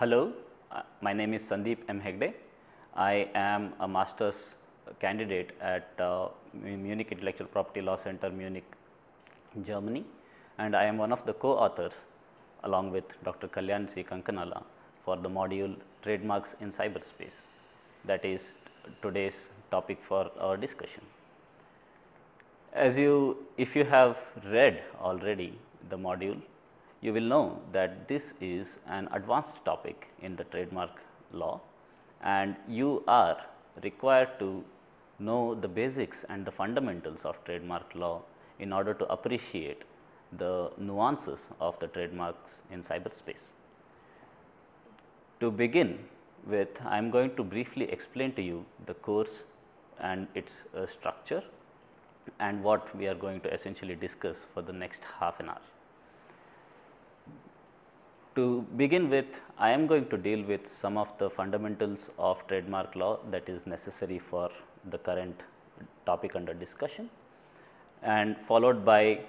Hello, my name is Sandeep M. Hegde. I am a master's candidate at Munich Intellectual Property Law Center, Munich, Germany, and I am one of the co-authors along with Dr. Kalyan C. Kankanala for the module Trademarks in Cyberspace. That is today's topic for our discussion. If you have read already the module, you will know that this is an advanced topic in the trademark law, and you are required to know the basics and the fundamentals of trademark law in order to appreciate the nuances of the trademarks in cyberspace. To begin with, I am going to briefly explain to you the course and its structure and what we are going to essentially discuss for the next half an hour. To begin with, I am going to deal with some of the fundamentals of trademark law that is necessary for the current topic under discussion, and followed by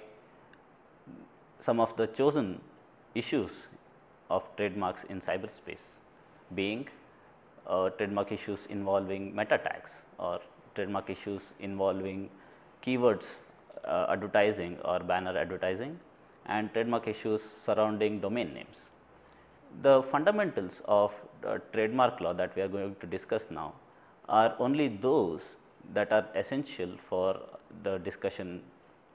some of the chosen issues of trademarks in cyberspace, being trademark issues involving meta tags or trademark issues involving keywords advertising or banner advertising, and trademark issues surrounding domain names. The fundamentals of trademark law that we are going to discuss now are only those that are essential for the discussion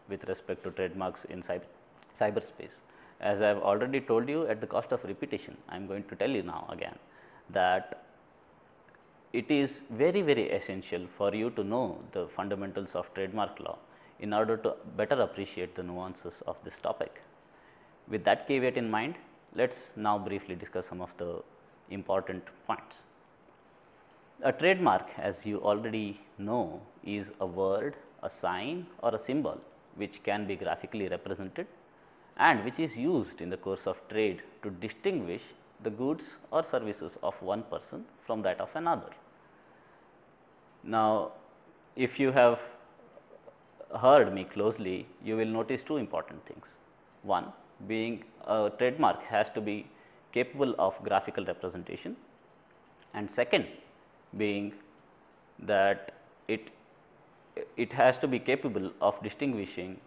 with respect to trademarks in cyberspace. As I have already told you, at the cost of repetition, I am going to tell you now again that it is very essential for you to know the fundamentals of trademark law in order to better appreciate the nuances of this topic. With that caveat in mind, let us now briefly discuss some of the important points. A trademark, as you already know, is a word, a sign or a symbol which can be graphically represented and which is used in the course of trade to distinguish the goods or services of one person from that of another. Now, if you have heard me closely, you will notice two important things. One being, a trademark has to be capable of graphical representation, and second being that it has to be capable of distinguishing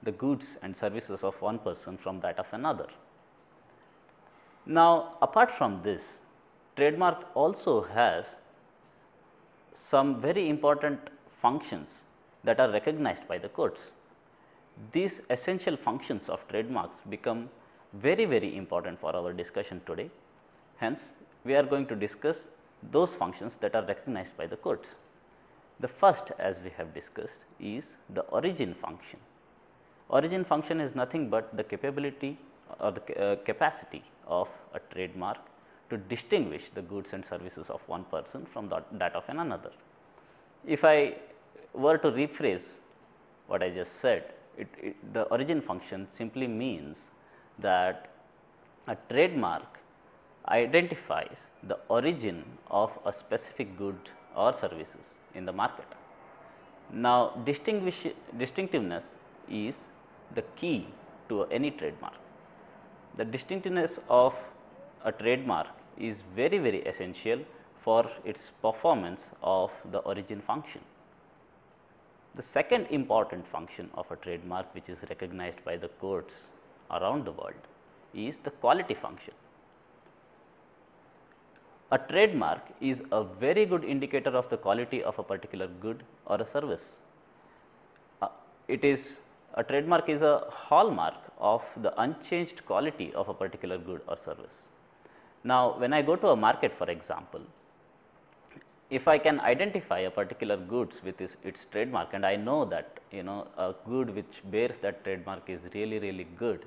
the goods and services of one person from that of another. Now, apart from this, trademark also has some very important functions that are recognized by the courts. These essential functions of trademarks become very important for our discussion today. Hence, we are going to discuss those functions that are recognized by the courts. The first, as we have discussed, is the origin function. Origin function is nothing but the capability or the capacity of a trademark to distinguish the goods and services of one person from that of another. If I were to rephrase what I just said, the origin function simply means that a trademark identifies the origin of a specific good or services in the market. Now, distinctiveness is the key to any trademark. The distinctiveness of a trademark is very essential for its performance of the origin function. The second important function of a trademark, which is recognized by the courts around the world, is the quality function. A trademark is a very good indicator of the quality of a particular good or a service. A trademark is a hallmark of the unchanged quality of a particular good or service. Now, when I go to a market, for example, if I can identify a particular goods with its trademark, and I know that a good which bears that trademark is really good,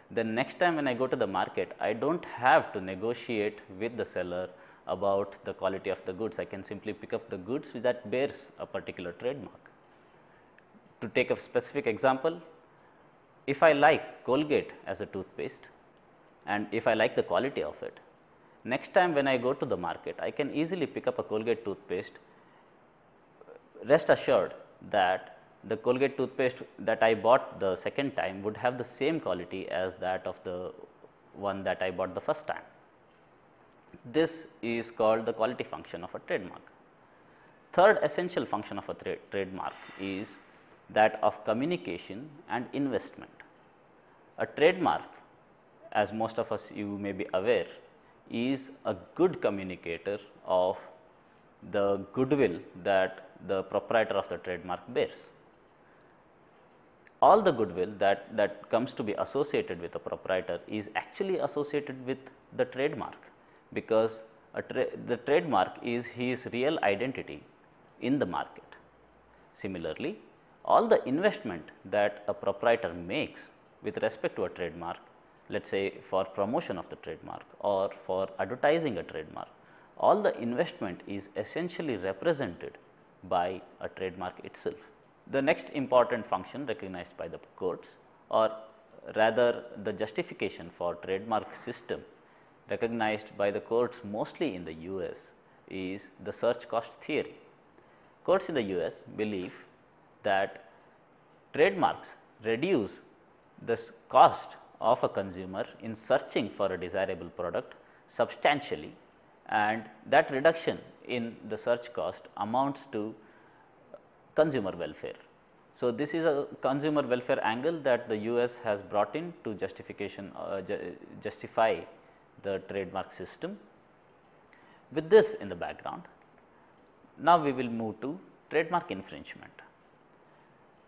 then next time when I go to the market, I do not have to negotiate with the seller about the quality of the goods. I can simply pick up the goods that bears a particular trademark. To take a specific example, if I like Colgate as a toothpaste and if I like the quality of it, next time when I go to the market, I can easily pick up a Colgate toothpaste. Rest assured that the Colgate toothpaste that I bought the second time would have the same quality as that of the one that I bought the first time. This is called the quality function of a trademark. Third essential function of a trademark is that of communication and investment. A trademark, as most of us you may be aware, is a good communicator of the goodwill that the proprietor of the trademark bears. All the goodwill that comes to be associated with a proprietor is actually associated with the trademark, because the trademark is his real identity in the market. Similarly, all the investment that a proprietor makes with respect to a trademark, let us say for promotion of the trademark or for advertising a trademark, all the investment is essentially represented by a trademark itself. The next important function recognized by the courts, or rather the justification for trademark system recognized by the courts mostly in the US, is the search cost theory. Courts in the US believe that trademarks reduce the cost of a consumer in searching for a desirable product substantially, and that reduction in the search cost amounts to consumer welfare. So, this is a consumer welfare angle that the US has brought in to justify the trademark system. With this in the background, now we will move to trademark infringement.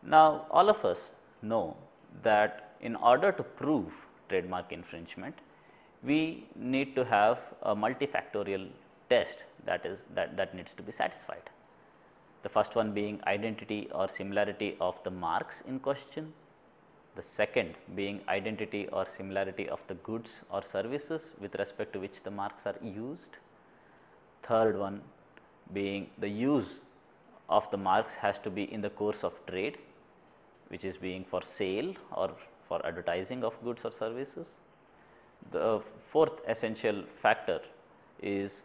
Now, all of us know that in order to prove trademark infringement, we need to have a multifactorial test that needs to be satisfied. The first one being identity or similarity of the marks in question, the second being identity or similarity of the goods or services with respect to which the marks are used, third one being the use of the marks has to be in the course of trade, which is being for sale or for advertising of goods or services. The fourth essential factor is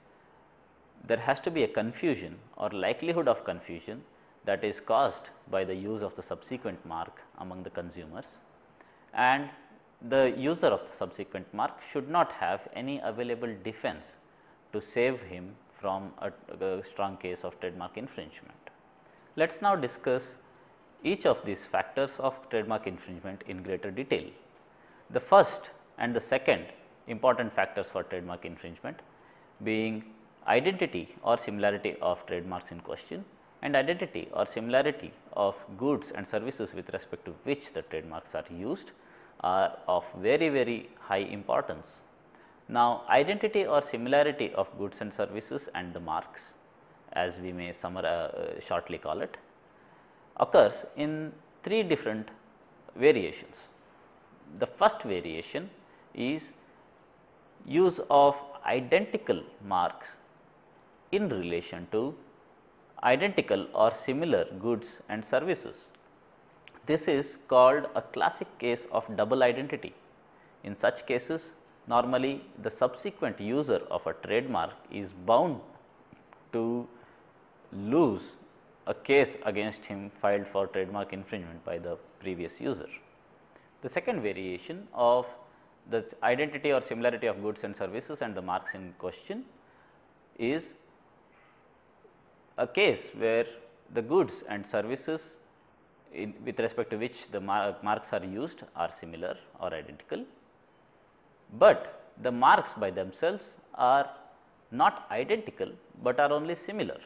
there has to be a confusion or likelihood of confusion that is caused by the use of the subsequent mark among the consumers, and the user of the subsequent mark should not have any available defense to save him from a strong case of trademark infringement. Let us now discuss each of these factors of trademark infringement in greater detail. The first and the second important factors for trademark infringement being identity or similarity of trademarks in question and identity or similarity of goods and services with respect to which the trademarks are used are of very high importance. Now, identity or similarity of goods and services and the marks, as we may shortly call it, occurs in three different variations. The first variation is use of identical marks in relation to identical or similar goods and services. This is called a classic case of double identity. In such cases, normally the subsequent user of a trademark is bound to lose a case against him filed for trademark infringement by the previous user. The second variation of the identity or similarity of goods and services and the marks in question is a case where the goods and services with respect to which the marks are used are similar or identical, but the marks by themselves are not identical, but are only similar.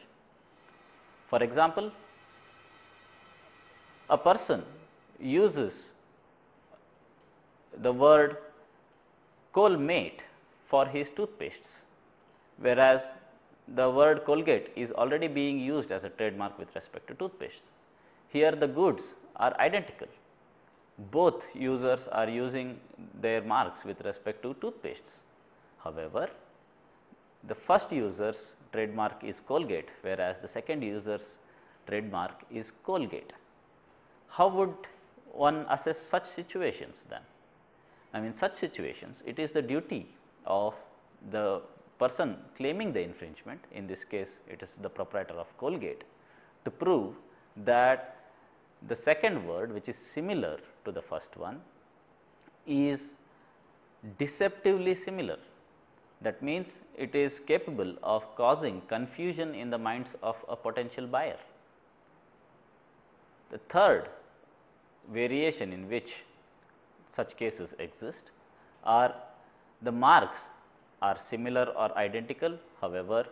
For example, a person uses the word Colmate for his toothpastes, whereas the word Colgate is already being used as a trademark with respect to toothpastes. Here the goods are identical. Both users are using their marks with respect to toothpastes. However, the first user's trademark is Colgate, whereas the second user's trademark is Colgate. How would one assess such situations then? I mean, such situations, it is the duty of the person claiming the infringement, in this case it is the proprietor of Colgate, to prove that the second word, which is similar to the first one, is deceptively similar, That means, it is capable of causing confusion in the minds of a potential buyer. The third variation in which such cases exist are the marks are similar or identical. However,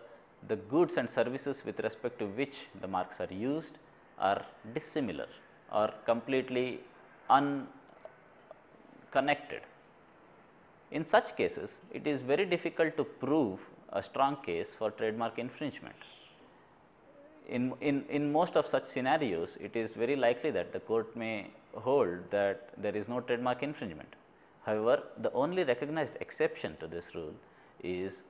the goods and services with respect to which the marks are used are dissimilar or completely unconnected. In such cases, it is very difficult to prove a strong case for trademark infringement. In most of such scenarios, it is very likely that the court may hold that there is no trademark infringement. However, the only recognized exception to this rule is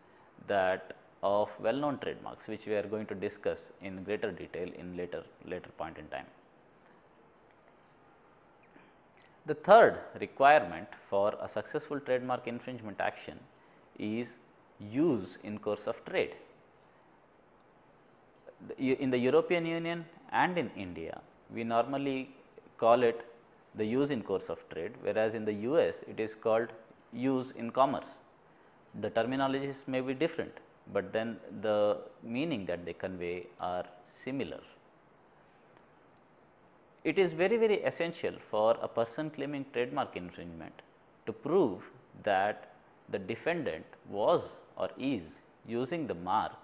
that of well known trademarks, which we are going to discuss in greater detail in later point in time. The third requirement for a successful trademark infringement action is use in course of trade. In the European Union and in India, we normally call it the use in course of trade, whereas in the US it is called use in commerce. The terminologies may be different, but then the meaning that they convey are similar. It is very essential for a person claiming trademark infringement to prove that the defendant was or is using the mark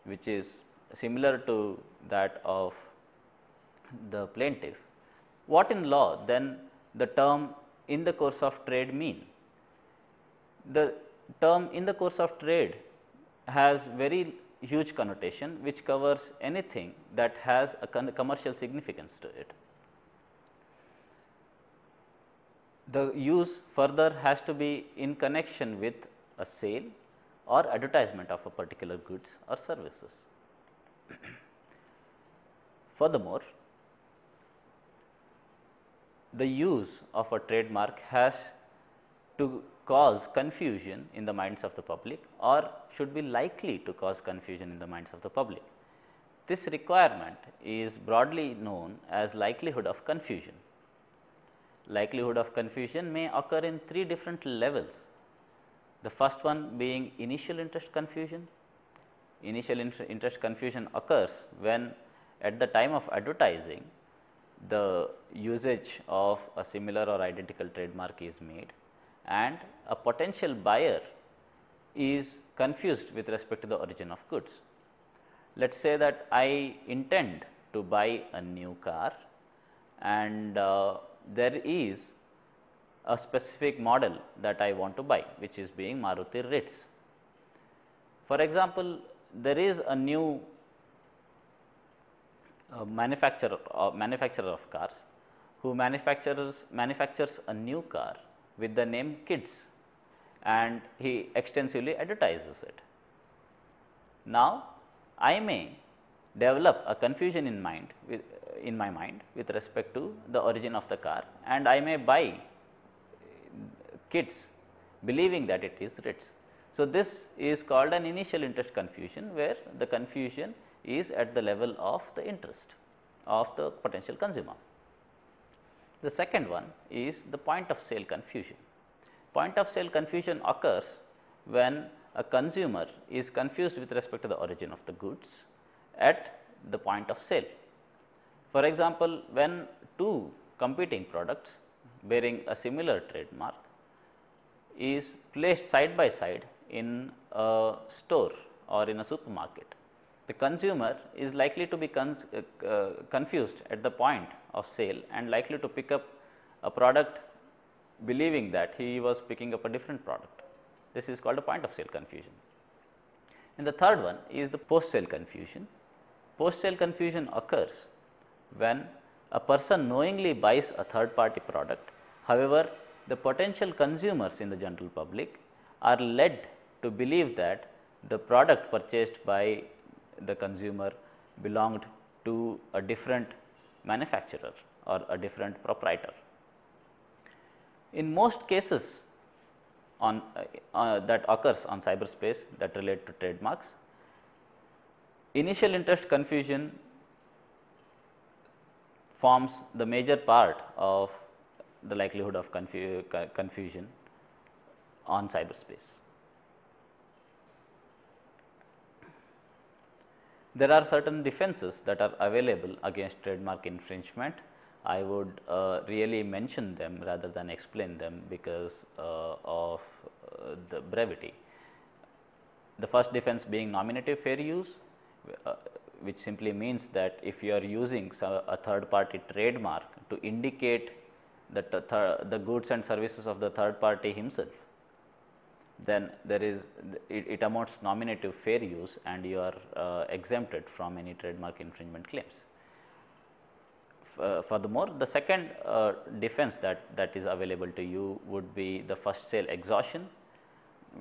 which is similar to that of the plaintiff. What in law then the term in the course of trade mean? The term in the course of trade has very huge connotation, which covers anything that has a commercial significance to it. The use further has to be in connection with a sale or advertisement of a particular goods or services. Furthermore, the use of a trademark has to cause confusion in the minds of the public or should be likely to cause confusion in the minds of the public. This requirement is broadly known as likelihood of confusion. Likelihood of confusion may occur in three different levels. The first one being initial interest confusion. Initial interest confusion occurs when at the time of advertising the usage of a similar or identical trademark is made and a potential buyer is confused with respect to the origin of goods. Let us say that I intend to buy a new car and there is a specific model that I want to buy, which is being Maruti Ritz. For example, there is a new manufacturer of cars who manufactures a new car with the name Kids, and he extensively advertises it. Now, I may develop a confusion in my mind with respect to the origin of the car, and I may buy Kids believing that it is Ritz. So, this is called an initial interest confusion, where the confusion is at the level of the interest of the potential consumer. The second one is the point of sale confusion. Point of sale confusion occurs when a consumer is confused with respect to the origin of the goods at the point of sale. For example, when two competing products bearing a similar trademark is placed side by side in a store or in a supermarket, the consumer is likely to be confused at the point of sale and likely to pick up a product believing that he was picking up a different product. This is called a point of sale confusion. And the third one is the post sale confusion. Post sale confusion occurs when a person knowingly buys a third party product. However, the potential consumers in the general public are led to believe that the product purchased by the consumer belonged to a different manufacturer or a different proprietor. In most cases that occurs on cyberspace that relate to trademarks, initial interest confusion forms the major part of the likelihood of confusion on cyberspace. There are certain defenses that are available against trademark infringement. I would really mention them rather than explain them because of the brevity. The first defense being nominative fair use, which simply means that if you are using a third party trademark to indicate the goods and services of the third party himself, then there is it amounts nominative fair use and you are exempted from any trademark infringement claims. Furthermore, the second defense that is available to you would be the first sale exhaustion,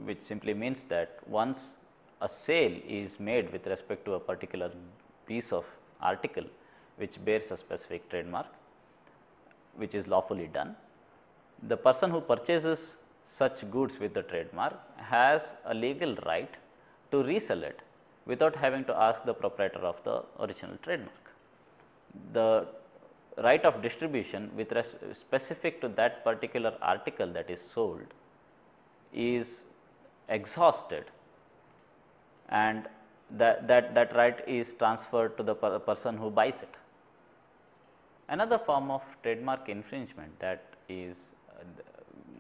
which simply means that once a sale is made with respect to a particular piece of article which bears a specific trademark, which is lawfully done, the person who purchases such goods with the trademark has a legal right to resell it without having to ask the proprietor of the original trademark. The right of distribution with specific to that particular article that is sold is exhausted, and that right is transferred to the person who buys it. Another form of trademark infringement that is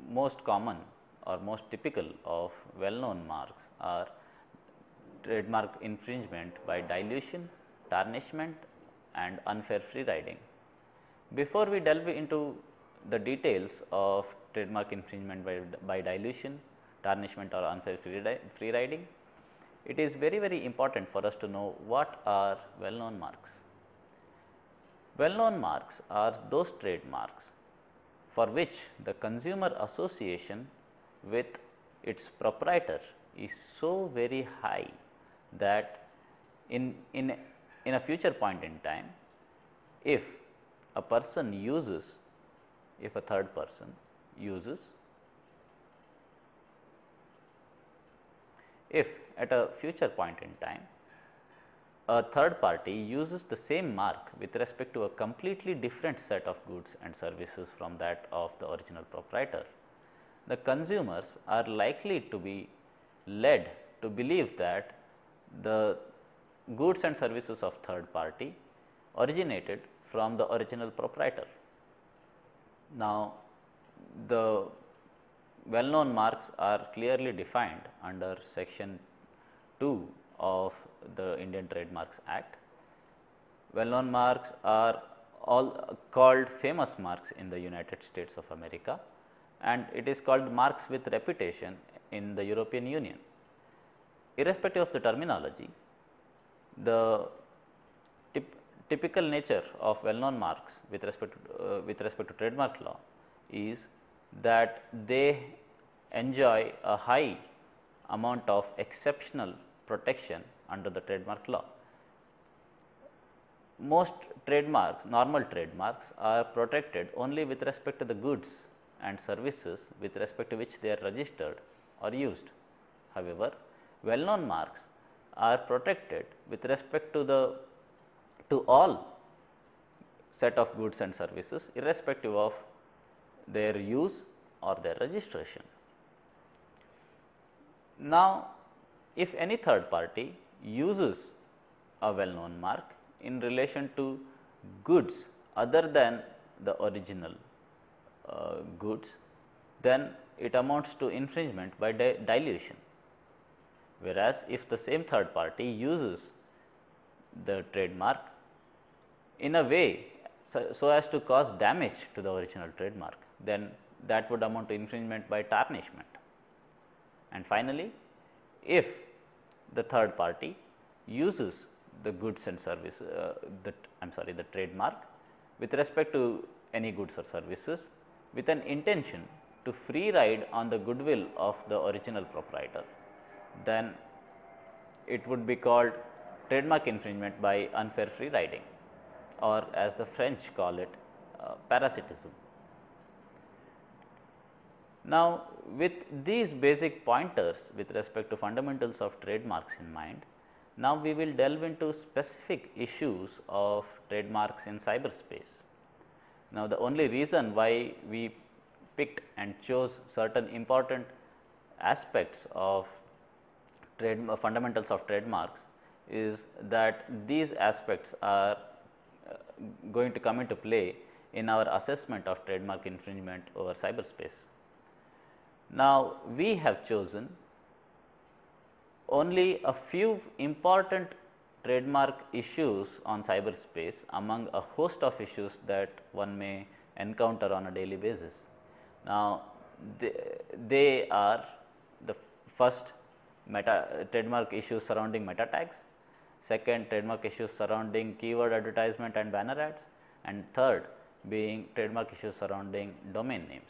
most common or most typical of well known marks are trademark infringement by dilution, tarnishment and unfair free riding. Before we delve into the details of trademark infringement by dilution, tarnishment or unfair free riding, it is very important for us to know what are well known marks. Well known marks are those trademarks for which the consumer association with its proprietor is so very high that in a future point in time, if a person uses, if a third person uses, if at a future point in time a third party uses the same mark with respect to a completely different set of goods and services from that of the original proprietor, the consumers are likely to be led to believe that the goods and services of third party originated from the original proprietor. Now, the well known marks are clearly defined under section 2 of the Indian Trademarks Act. Well known marks are all called famous marks in the United States of America, and it is called marks with reputation in the European Union. Irrespective of the terminology, the typical nature of well known marks with respect to trademark law is that they enjoy a high amount of exceptional protection under the trademark law. Most trademarks, normal trademarks, are protected only with respect to the goods and services with respect to which they are registered or used. However, well known marks are protected with respect to all set of goods and services irrespective of their use or their registration. Now, if any third party uses a well known mark in relation to goods other than the original goods, then it amounts to infringement by dilution. Whereas, if the same third party uses the trademark in a way so as to cause damage to the original trademark, then that would amount to infringement by tarnishment. And finally, if the third party uses the goods and services, the trademark with respect to any goods or services with an intention to free ride on the goodwill of the original proprietor, then it would be called trademark infringement by unfair free riding, or as the French call it, parasitism. Now, with these basic pointers with respect to fundamentals of trademarks in mind, now we will delve into specific issues of trademarks in cyberspace. Now, the only reason why we picked and chose certain important aspects of fundamentals of trademarks is that these aspects are going to come into play in our assessment of trademark infringement over cyberspace. Now, we have chosen only a few important trademark issues on cyberspace among a host of issues that one may encounter on a daily basis. Now, they are the first trademark issues surrounding meta tags, second trademark issues surrounding keyword advertisement and banner ads, and third being trademark issues surrounding domain names.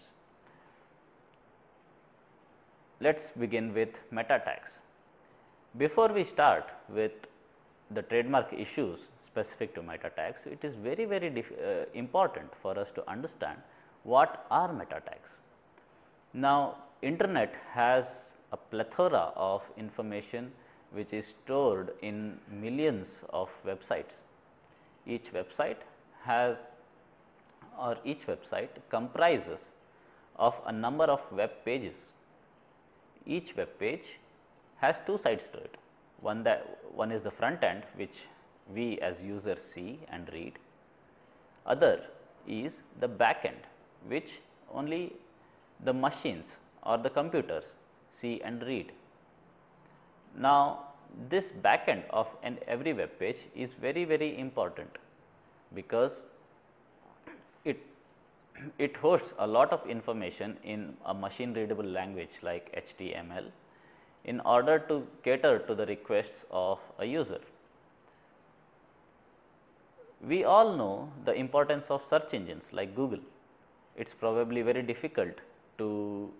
Let us begin with meta tags. Before we start with the trademark issues specific to meta tags, it is very important for us to understand what are meta tags. Now, internet has a plethora of information which is stored in millions of websites. Each website has, or each website comprises of a number of web pages. Each web page has two sides to it. One is the front end, which we as users see and read. Other is the back end, which only the machines or the computers see and read. Now, this back end of every web page is very important, because it hosts a lot of information in a machine readable language like HTML in order to cater to the requests of a user. We all know the importance of search engines like Google. It is probably very difficult to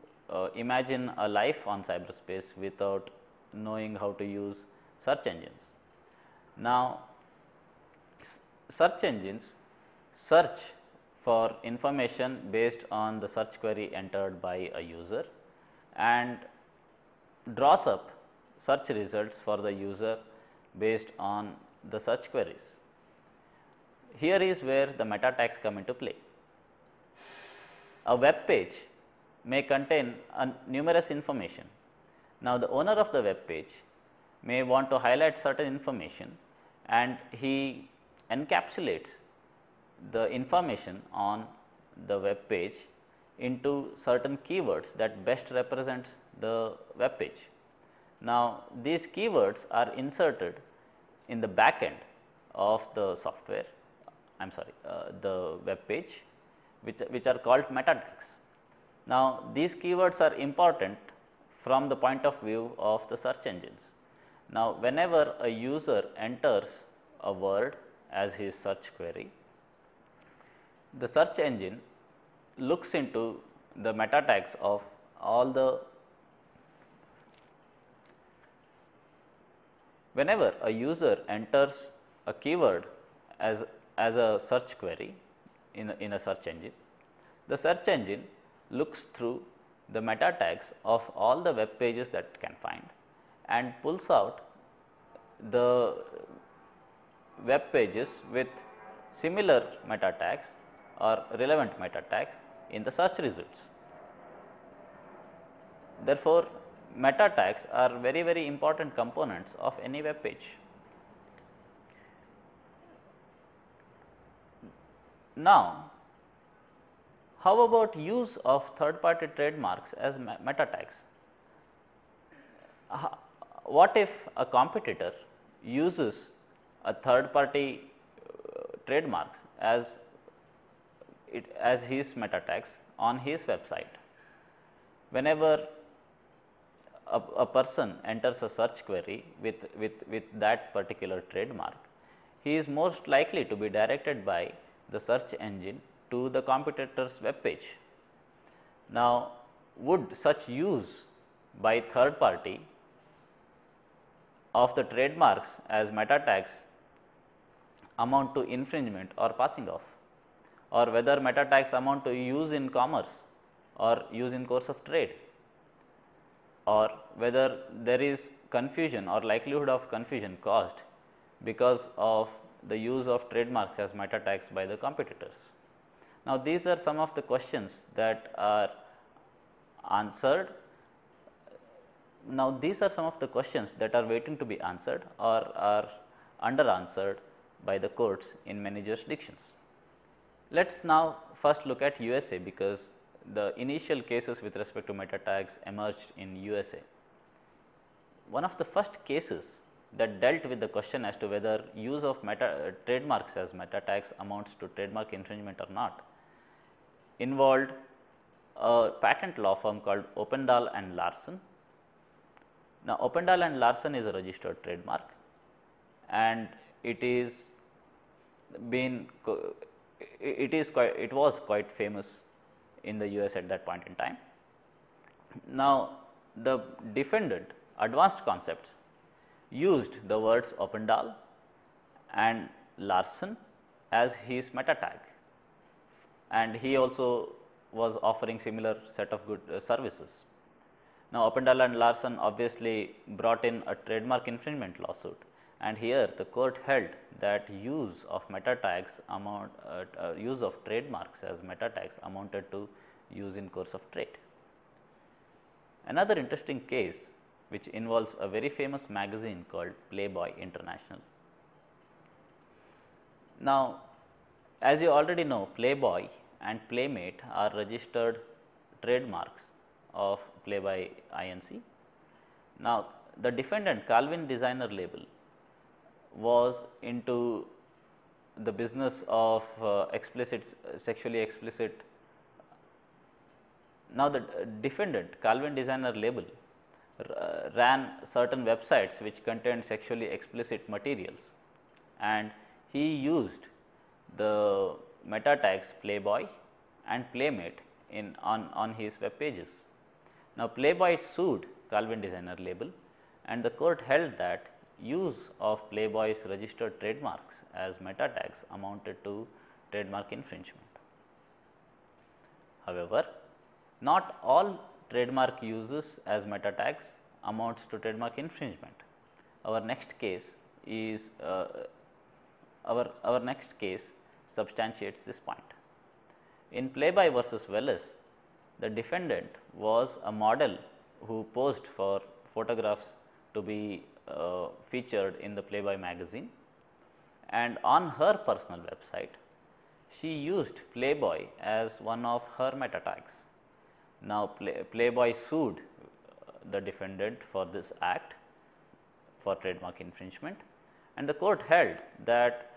imagine a life on cyberspace without knowing how to use search engines. Now, search engines search for information based on the search query entered by a user and draws up search results for the user based on the search queries. Here is where the meta tags come into play. A web page may contain numerous information. Now, the owner of the web page may want to highlight certain information, and he encapsulates the information on the web page into certain keywords that best represents the web page. Now, these keywords are inserted in the back end of the software, the web page, which are called meta tags. Now, these keywords are important from the point of view of the search engines. Now, whenever a user enters a word as his search query, the search engine looks into the meta tags of all the. Whenever a user enters a keyword as a search query in a search engine, the search engine looks through the meta tags of all the web pages that it can find and pulls out the web pages with similar meta tags or relevant meta tags in the search results. Therefore, meta tags are very important components of any web page. Now, how about use of third party trademarks as meta tags? What if a competitor uses a third party trademarks as his meta tags on his website? Whenever a person enters a search query with that particular trademark, he is most likely to be directed by the search engine to the competitor's web page. Now, would such use by third party of the trademarks as meta tags amount to infringement or passing off, or whether meta tags amount to use in commerce or use in course of trade, or whether there is confusion or likelihood of confusion caused because of the use of trademarks as meta tags by the competitors. Now, these are some of the questions that are answered Now, these are some of the questions that are waiting to be answered or are under answered by the courts in many jurisdictions. Let us now first look at USA, because the initial cases with respect to meta tags emerged in USA. One of the first cases that dealt with the question as to whether use of trademarks as meta tags amounts to trademark infringement or not involved a patent law firm called Oppendahl and Larson. Now, Oppendahl and Larson is a registered trademark, and it was quite famous in the US at that point in time. Now, the defendant Advanced Concepts used the words Oppendahl and Larson as his meta tag, and he also was offering similar set of good services. Now, Oppendahl and Larson obviously brought in a trademark infringement lawsuit, and here the court held that use of meta tags use of trademarks as meta tags amounted to use in course of trade. Another interesting case which involves a very famous magazine called Playboy International. Now, as you already know, Playboy and Playmate are registered trademarks of Playboy Inc. Now, the defendant Calvin Designer Label was into the business of sexually explicit. Now, the defendant Calvin Designer Label ran certain websites which contained sexually explicit materials, and he used the meta tags Playboy and Playmate on his web pages. Now, Playboy sued Calvin Designer Label, and the court held that use of Playboy's registered trademarks as meta tags amounted to trademark infringement. However, not all trademark uses as meta tags amounts to trademark infringement. Our next case is our next case substantiates this point. In Playboy versus Welles, the defendant was a model who posed for photographs to be featured in the Playboy magazine, and on her personal website she used Playboy as one of her meta tags. Now, Playboy sued the defendant for this act for trademark infringement, and the court held that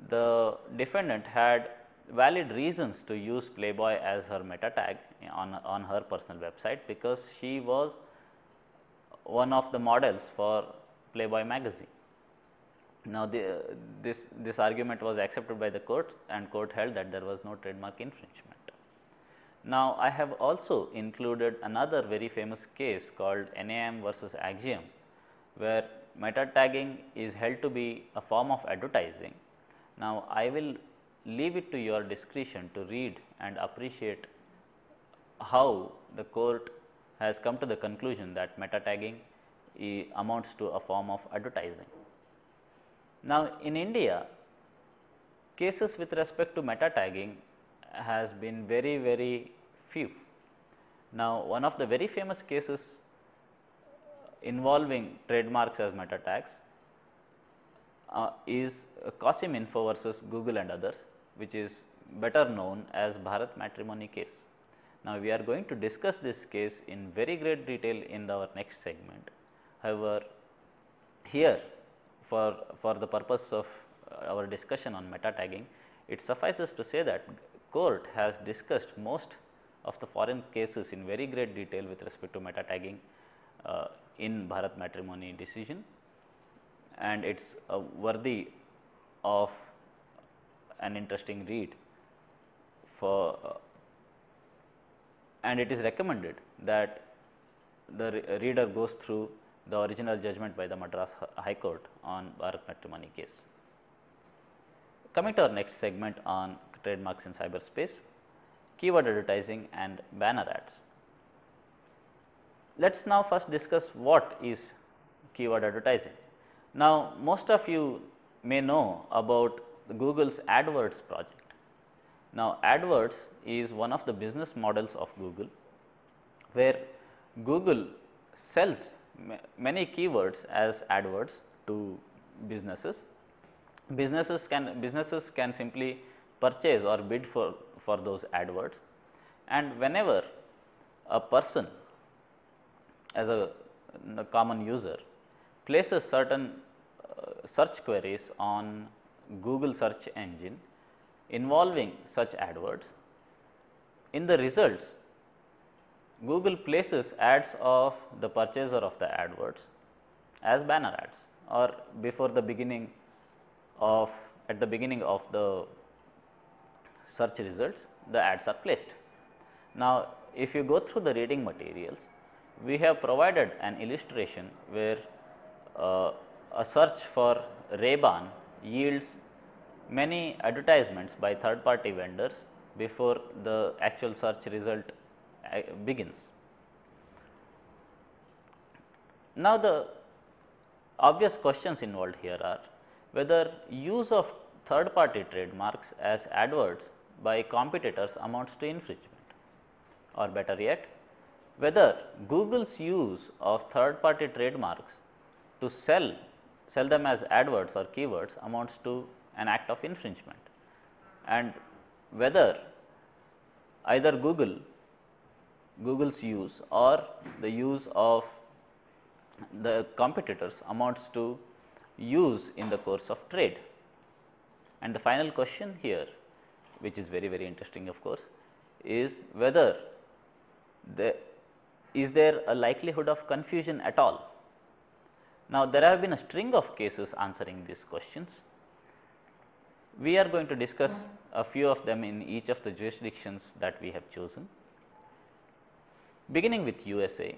the defendant had valid reasons to use Playboy as her meta tag on her personal website, because she was one of the models for Playboy magazine. Now, this argument was accepted by the court, and court held that there was no trademark infringement. Now, I have also included another very famous case called NAM versus Axiom, where meta tagging is held to be a form of advertising. Now, I will leave it to your discretion to read and appreciate how the court has come to the conclusion that meta tagging amounts to a form of advertising. Now, in India, cases with respect to meta tagging has been very few. Now, one of the very famous cases involving trademarks as meta tags is Qasim Info versus Google and others, which is better known as Bharat Matrimony case. Now, we are going to discuss this case in very great detail in our next segment. However, here for the purpose of our discussion on meta tagging, it suffices to say that court has discussed most of the foreign cases in very great detail with respect to meta tagging in Bharat Matrimony decision, and it is worthy of an interesting read and it is recommended that the reader goes through the original judgment by the Madras High Court on Bharat Matrimony case. Coming to our next segment on trademarks in cyberspace, keyword advertising and banner ads. Let us now first discuss what is keyword advertising. Now, most of you may know about Google's AdWords project. Now, AdWords is one of the business models of Google, where Google sells many keywords as AdWords to businesses. Businesses can simply purchase or bid for those AdWords, and whenever a person as a common user places certain search queries on Google search engine involving such AdWords, in the results Google places ads of the purchaser of the AdWords as banner ads, or before the beginning of at the beginning of the search results the ads are placed. Now, if you go through the reading materials, we have provided an illustration where a search for Ray-Ban yields many advertisements by third party vendors before the actual search result begins. Now, the obvious questions involved here are whether use of third party trademarks as AdWords by competitors amounts to infringement, or better yet, whether Google's use of third party trademarks to sell them as AdWords or keywords amounts to an act of infringement, and whether either Google's use or the use of the competitors amounts to use in the course of trade. And the final question here, which is very interesting of course, is whether is there a likelihood of confusion at all. Now, there have been a string of cases answering these questions. We are going to discuss a few of them in each of the jurisdictions that we have chosen. Beginning with USA,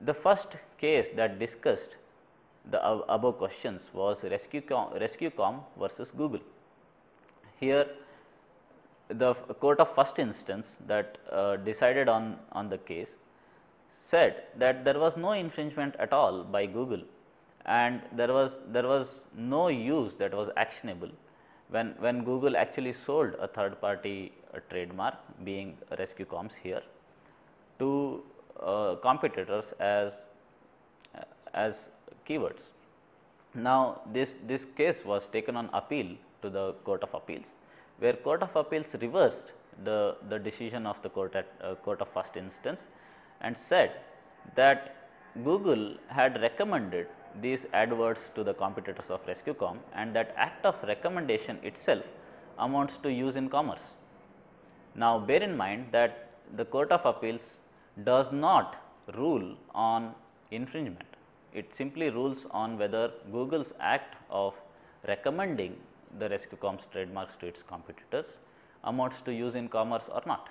the first case that discussed the above questions was RescueCom versus Google. Here, the court of first instance that decided on the case said that there was no infringement at all by Google, and there was no use that was actionable when Google actually sold a third party trademark, being RescueCom's here, to competitors as keywords. Now, this case was taken on appeal to the Court of Appeals, where Court of Appeals reversed the decision of the court of first instance and said that Google had recommended these AdWords to the competitors of RescueCom, and that act of recommendation itself amounts to use in commerce. Now, bear in mind that the Court of Appeals does not rule on infringement. It simply rules on whether Google's act of recommending the RescueCom's trademarks to its competitors amounts to use in commerce or not.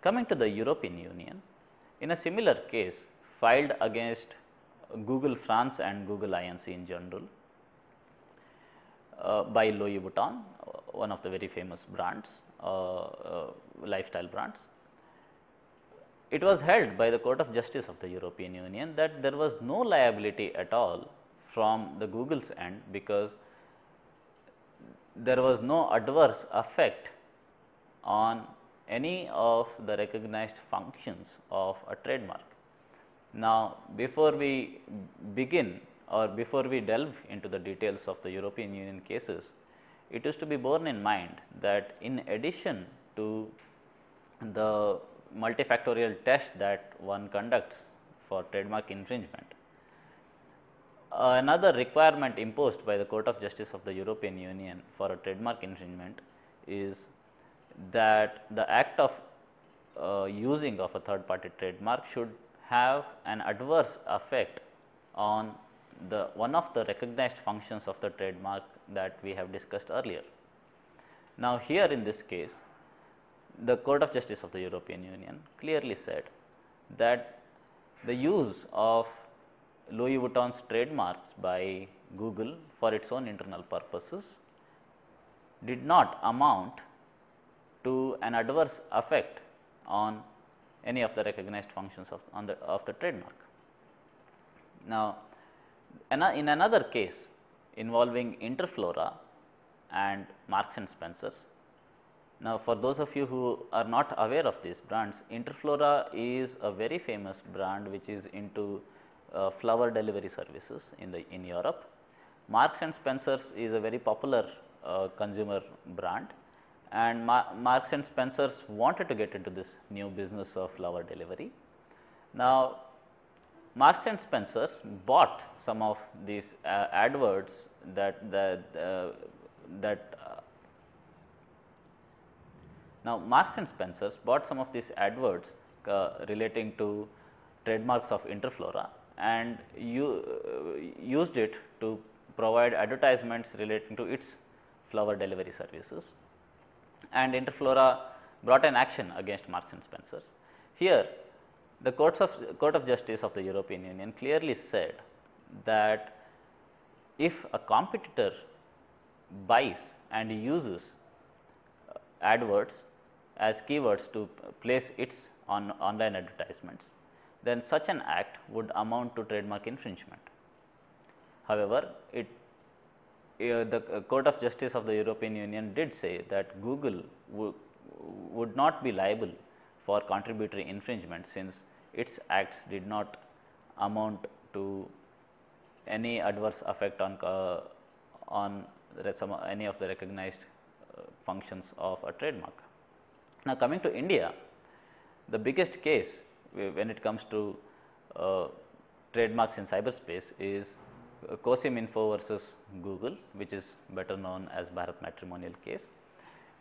Coming to the European Union, in a similar case filed against Google France and Google Inc. in general by Louis Vuitton, one of the very famous brands, lifestyle brands. It was held by the Court of Justice of the European Union that there was no liability at all from the Google's end, because there was no adverse effect on any of the recognized functions of a trademark. Now, before we begin or before we delve into the details of the European Union cases, it is to be borne in mind that in addition to the multifactorial test that one conducts for trademark infringement, another requirement imposed by the Court of Justice of the European Union for a trademark infringement is that the act of using of a third party trademark should have an adverse effect on one of the recognized functions of the trademark that we have discussed earlier. Now, here in this case, the Court of Justice of the European Union clearly said that the use of Louis Vuitton's trademarks by Google for its own internal purposes did not amount to an adverse effect on any of the recognized functions of the trademark. Now, in another case involving Interflora and Marks and Spencers, Now, for those of you who are not aware of these brands, Interflora is a very famous brand which is into flower delivery services in Europe. Marks and Spencers is a very popular consumer brand, and Marks and Spencers wanted to get into this new business of flower delivery. Now, Marks and Spencers bought some of these adverts now Marks and Spencers bought some of these adverts relating to trademarks of Interflora and used it to provide advertisements relating to its flower delivery services, and Interflora brought an action against Marks and Spencers. Here the Court of Justice of the European Union clearly said that if a competitor buys and uses adverts as keywords to place its online advertisements, then such an act would amount to trademark infringement. However, the Court of Justice of the European Union did say that Google would not be liable for contributory infringement, since its acts did not amount to any adverse effect on any of the recognized functions of a trademark. Now, coming to India, the biggest case when it comes to trademarks in cyberspace is Cosim Info versus Google, which is better known as Bharat Matrimonial case.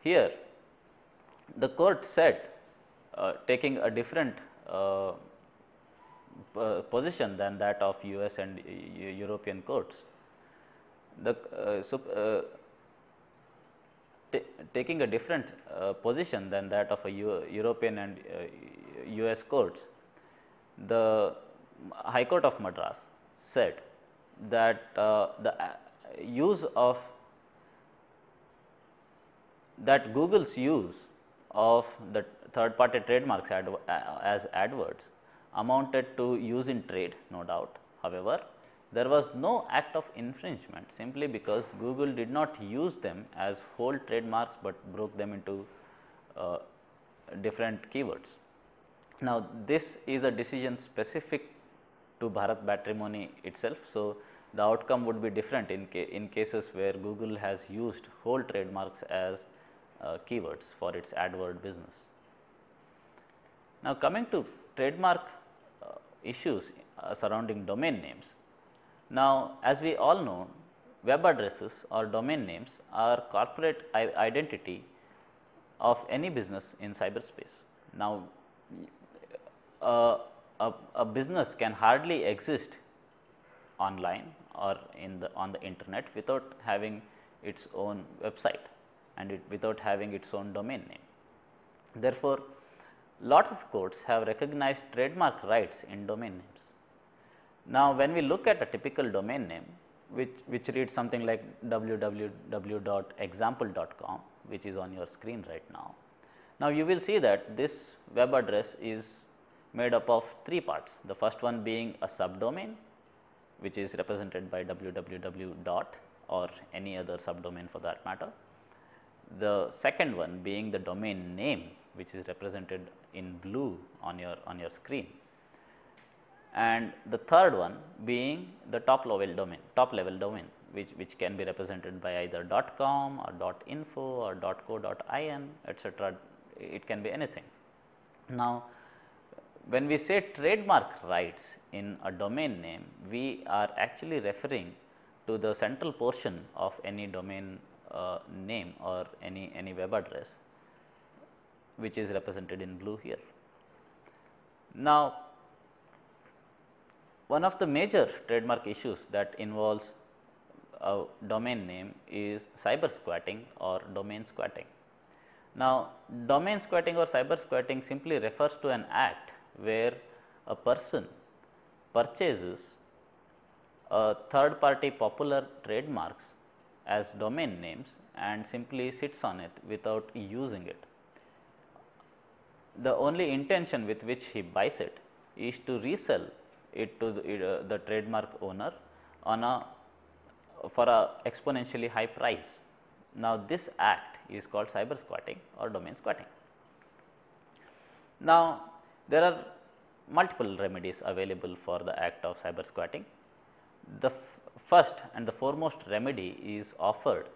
Here the court said, taking a different position than that of US and European courts, taking a different position than that of a European and US courts, the High Court of Madras said that Google's use of the third party trademarks as adverts amounted to use in trade, no doubt. However, there was no act of infringement simply because Google did not use them as whole trademarks, but broke them into different keywords. Now, this is a decision specific to Bharat Matrimony itself. So, the outcome would be different in cases where Google has used whole trademarks as keywords for its AdWord business. Now, coming to trademark issues surrounding domain names. Now, as we all know, web addresses or domain names are corporate identity of any business in cyberspace. Now, a business can hardly exist online or on the internet without having its own website and without having its own domain name. Therefore, lot of courts have recognized trademark rights in domain names. Now, when we look at a typical domain name which reads something like www.example.com, which is on your screen right now. Now, you will see that this web address is made up of three parts. The first one being a subdomain, which is represented by www dot or any other subdomain for that matter. The second one being the domain name, which is represented in blue on your screen, and the third one being the top level domain, which can be represented by either .com or .info or .co.in, etc. It can be anything. Now, when we say trademark rights in a domain name, we are actually referring to the central portion of any domain name or any web address, which is represented in blue here. Now, one of the major trademark issues that involves a domain name is cyber squatting or domain squatting. Now, domain squatting or cyber squatting simply refers to an act where a person purchases a third party popular trademarks as domain names and simply sits on it without using it. The only intention with which he buys it is to resell it to the trademark owner for a exponentially high price. Now, this act is called cyber squatting or domain squatting. Now, there are multiple remedies available for the act of cyber squatting. The first and the foremost remedy is offered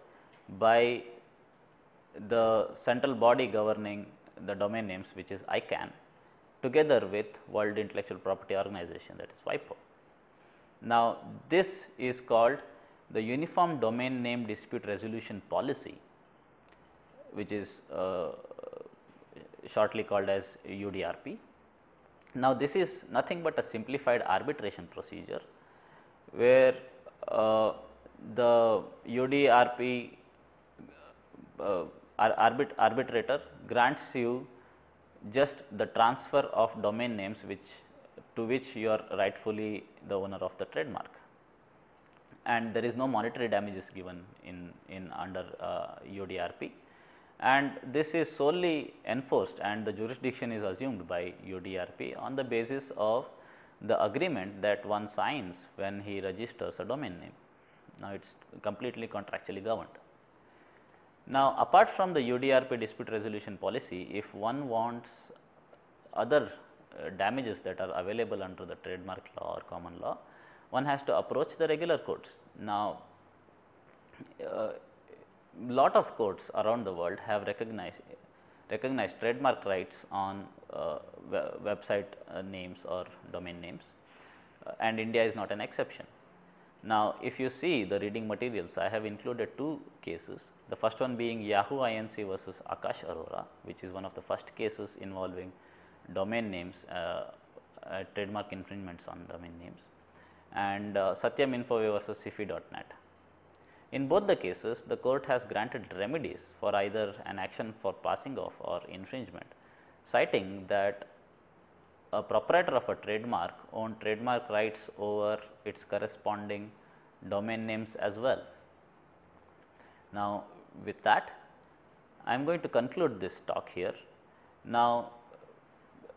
by the central body governing the domain names, which is ICANN, together with World Intellectual Property Organization, that is WIPO. Now, this is called the Uniform Domain Name Dispute Resolution Policy, which is shortly called as UDRP. Now, this is nothing but a simplified arbitration procedure, where the UDRP arbitrator grants you just the transfer of domain names to which you are rightfully the owner of the trademark, and there is no monetary damages given in under UDRP, and this is solely enforced and the jurisdiction is assumed by UDRP on the basis of the agreement that one signs when he registers a domain name. Now, it is completely contractually governed. Now, apart from the UDRP dispute resolution policy, if one wants other damages that are available under the trademark law or common law, one has to approach the regular courts. Now, lot of courts around the world have recognized trademark rights on website names or domain names, and India is not an exception. Now, if you see the reading materials, I have included two cases. The first one being Yahoo Inc. versus Akash Arora, which is one of the first cases involving domain names, trademark infringements on domain names, and Satyam Infoway versus Sifi.net. In both the cases, the court has granted remedies for either an action for passing off or infringement, citing that a proprietor of a trademark owned trademark rights over its corresponding domain names as well. Now, with that, I am going to conclude this talk here. Now,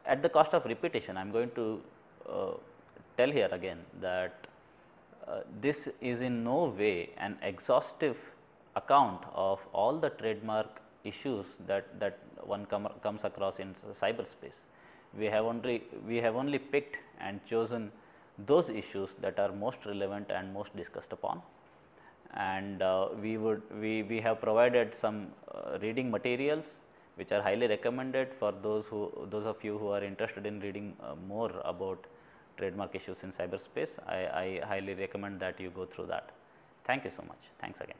at the cost of repetition, I am going to tell here again that this is in no way an exhaustive account of all the trademark issues that one comes across in cyberspace. We have only picked and chosen those issues that are most relevant and most discussed upon, and we have provided some reading materials which are highly recommended for those of you who are interested in reading more about trademark issues in cyberspace. I highly recommend that you go through that. Thank you so much. Thanks again.